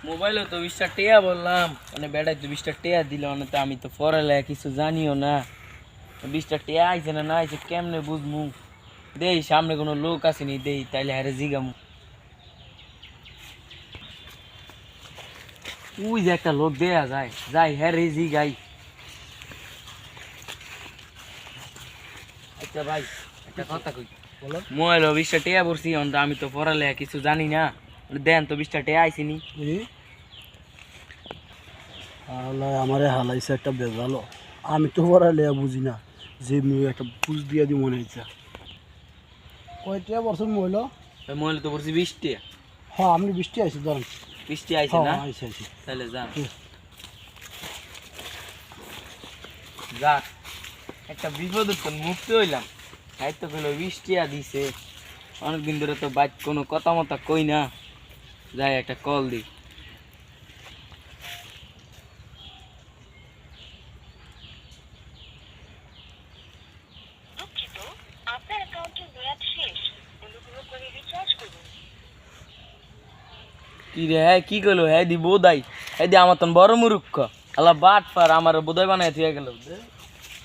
মোবাইলে তো 20টা টিয়া বললাম, মানে বেড়াই তো 20টা টিয়া দিল, মানে তো আমি তো পড়ালেখা কিছু জানিও না। 20টা টিয়া আইছে না না আইছে কেমনে বুঝমু? দেই সামনে কোনো লোক আসেনি, দেই তাইলে হারে জিগামু। ওই যে একটা লোক দেয়া যায়, যাই হ্যাঁ রে জিগাই। আচ্ছা ভাই, একটা কথা কই, বলো। মোবাইল 20টা টিয়া পড়ছি, অন্ত আমি তো পড়ালেখা কিছু জানি না। দেন তো 20টা টিয়া আইসিনি। আমারে হালাইছে একটা বেজালো। আমি তো পড়ালে বুঝি না, যে মেয়ে একটা বুঝ দিয়া দি মনে হয়েছে। কয়টা বছর মহিল? মোবাইল তো পড়ছি 20টা। হ্যাঁ আপনি বৃষ্টি আইসি ধরেন। 20টা আইছে হ্যাঁ না? আইসি আইসি। তাহলে যান। যাক, একটা বিপদ তো মুক্ত হইলাম। তাই তো কইলো 20টা দিছে। অনেকদিন ধরে তো বাইক কোনো কথা মতা কই না। যাই একটা কল দিই। দুঃখিত, আপনার অ্যাকাউন্টের মেয়াদ শেষ। অনুগ্রহ করে রিচার্জ করুন। কি রে, হ্যাঁ কি কইলো? হ্যাঁ দি বোধাই, হ্যাঁ দি আমার তো বড় মুরুক্ষ। আল্লাহ বাট পার আমার বোধাই বানাই থিয়া গেল।